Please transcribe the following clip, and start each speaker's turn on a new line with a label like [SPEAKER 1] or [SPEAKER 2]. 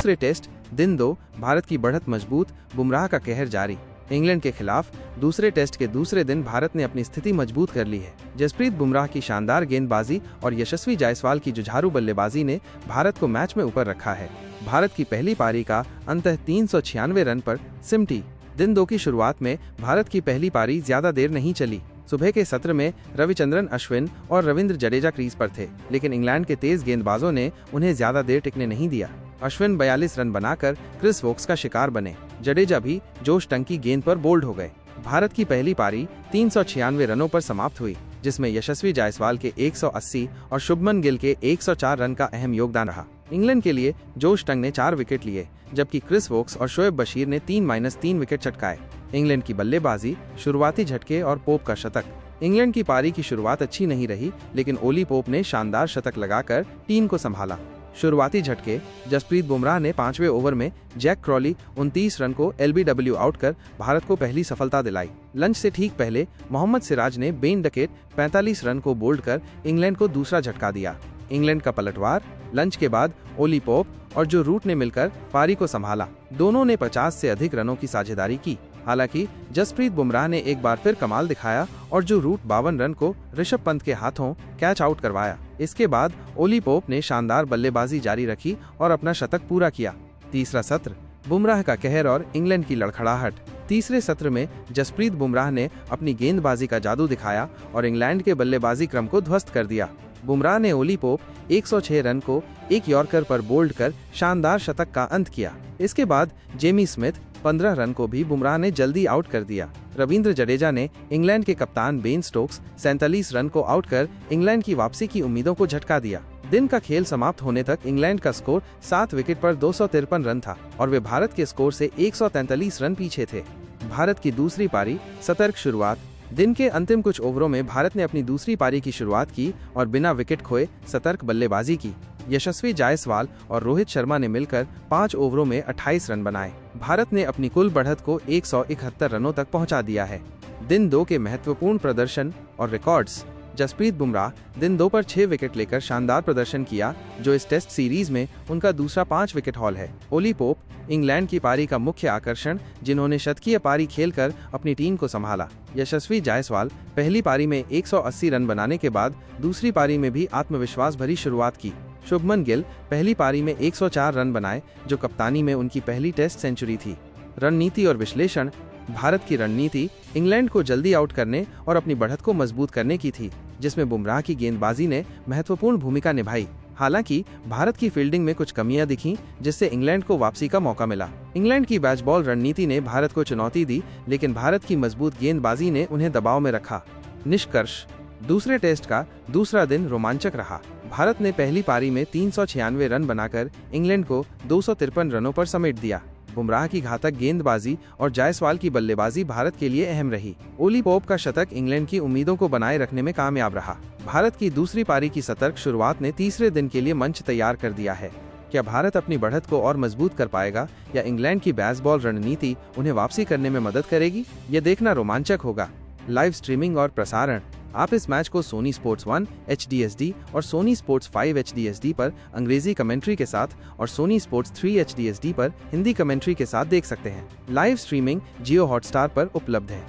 [SPEAKER 1] दूसरे टेस्ट दिन 2, भारत की बढ़त मजबूत, बुमराह का कहर जारी। इंग्लैंड के खिलाफ दूसरे टेस्ट के दूसरे दिन भारत ने अपनी स्थिति मजबूत कर ली है। जसप्रीत बुमराह की शानदार गेंदबाजी और यशस्वी जायसवाल की जुझारू बल्लेबाजी ने भारत को मैच में ऊपर रखा है। भारत की पहली पारी का अंततः 396 रन पर सिमटी। दिन 2 की शुरुआत में भारत की पहली पारी ज्यादा देर नहीं चली। सुबह के सत्र में रविचंद्रन अश्विन और रविंद्र जडेजा क्रीज पर थे, लेकिन इंग्लैंड के तेज गेंदबाजों ने उन्हें ज्यादा देर टिकने नहीं दिया। अश्विन 42 रन बनाकर क्रिस वोक्स का शिकार बने। जडेजा भी जोश टंकी गेंद पर बोल्ड हो गए। भारत की पहली पारी 396 रनों पर समाप्त हुई, जिसमें यशस्वी जायसवाल के 180 और शुभमन गिल के 104 रन का अहम योगदान रहा। इंग्लैंड के लिए जोश टंग ने 4 विकेट लिए, जबकि क्रिस वोक्स और शोएब बशीर ने 3-3 विकेट चटकाए। इंग्लैंड की बल्लेबाजी, शुरुआती झटके और पोप का शतक। इंग्लैंड की पारी की शुरुआत अच्छी नहीं रही, लेकिन ओली पोप ने शानदार शतक लगाकर टीम को संभाला। शुरुआती झटके, जसप्रीत बुमराह ने 5वें ओवर में जैक क्रॉली 29 रन को एलबीडब्ल्यू आउट कर भारत को पहली सफलता दिलाई। लंच से ठीक पहले मोहम्मद सिराज ने बेन डकेट 45 रन को बोल्ड कर इंग्लैंड को दूसरा झटका दिया। इंग्लैंड का पलटवार, लंच के बाद ओली पोप और जो रूट ने मिलकर पारी को संभाला। दोनों ने 50 से अधिक रनों की साझेदारी की। हालांकि जसप्रीत बुमराह ने एक बार फिर कमाल दिखाया और जो रूट 52 रन को ऋषभ पंत के हाथों कैच आउट करवाया। इसके बाद ओली पोप ने शानदार बल्लेबाजी जारी रखी और अपना शतक पूरा किया। तीसरा सत्र, बुमराह का कहर और इंग्लैंड की लड़खड़ाहट। तीसरे सत्र में जसप्रीत बुमराह ने अपनी गेंदबाजी का जादू दिखाया और इंग्लैंड के बल्लेबाजी क्रम को ध्वस्त कर दिया। बुमराह ने ओली पोप 106 रन को एक यॉर्कर पर बोल्ड कर शानदार शतक का अंत किया। इसके बाद जेमी स्मिथ 15 रन को भी बुमराह ने जल्दी आउट कर दिया। रविंद्र जडेजा ने इंग्लैंड के कप्तान बेन स्टोक्स 47 रन को आउट कर इंग्लैंड की वापसी की उम्मीदों को झटका दिया। दिन का खेल समाप्त होने तक इंग्लैंड का स्कोर 7 विकेट पर 253 रन था और वे भारत के स्कोर से 143 रन पीछे थे। भारत की दूसरी पारी, सतर्क शुरुआत। दिन के अंतिम कुछ ओवरों में भारत ने अपनी दूसरी पारी की शुरुआत की और बिना विकेट खोए सतर्क बल्लेबाजी की। यशस्वी जायसवाल और रोहित शर्मा ने मिलकर 5 ओवरों में 28 रन बनाए। भारत ने अपनी कुल बढ़त को 171 रनों तक पहुंचा दिया है। दिन 2 के महत्वपूर्ण प्रदर्शन और रिकॉर्ड्स। जसप्रीत बुमराह दिन 2 पर 6 विकेट लेकर शानदार प्रदर्शन किया, जो इस टेस्ट सीरीज में उनका दूसरा 5 विकेट हॉल है। ओली पोप इंग्लैंड की पारी का मुख्य आकर्षण, जिन्होंने शतकीय पारी खेलकर अपनी टीम को संभाला। यशस्वी जायसवाल पहली पारी में 180 रन बनाने के बाद दूसरी पारी में भी आत्मविश्वास भरी शुरुआत की। शुभमन गिल पहली पारी में 104 रन बनाए, जो कप्तानी में उनकी पहली टेस्ट सेंचुरी थी। रणनीति और विश्लेषण। भारत की रणनीति इंग्लैंड को जल्दी आउट करने और अपनी बढ़त को मजबूत करने की थी, जिसमें बुमराह की गेंदबाजी ने महत्वपूर्ण भूमिका निभाई। हालांकि भारत की फील्डिंग में कुछ कमियां दिखीं, जिससे इंग्लैंड को वापसी का मौका मिला। इंग्लैंड की बैचबॉल रणनीति ने भारत को चुनौती दी, लेकिन भारत की मजबूत गेंदबाजी ने उन्हें दबाव में रखा। निष्कर्ष। दूसरे टेस्ट का दूसरा दिन रोमांचक रहा। भारत ने पहली पारी में 396 रन बनाकर इंग्लैंड को 253 रनों पर समेट दिया। बुमराह की घातक गेंदबाजी और जायसवाल की बल्लेबाजी भारत के लिए अहम रही। ओली पोप का शतक इंग्लैंड की उम्मीदों को बनाए रखने में कामयाब रहा। भारत की दूसरी पारी की सतर्क शुरुआत ने तीसरे दिन के लिए मंच तैयार कर दिया है। क्या भारत अपनी बढ़त को और मजबूत कर पाएगा या इंग्लैंड की बेसबॉल रणनीति उन्हें वापसी करने में मदद करेगी? ये देखना रोमांचक होगा। लाइव स्ट्रीमिंग और प्रसारण। आप इस मैच को सोनी स्पोर्ट्स 1 HD/SD और सोनी स्पोर्ट्स 5 HD/SD पर अंग्रेजी कमेंट्री के साथ और सोनी स्पोर्ट्स 3 HD/SD पर हिंदी कमेंट्री के साथ देख सकते हैं। लाइव स्ट्रीमिंग जियो हॉटस्टार पर उपलब्ध है।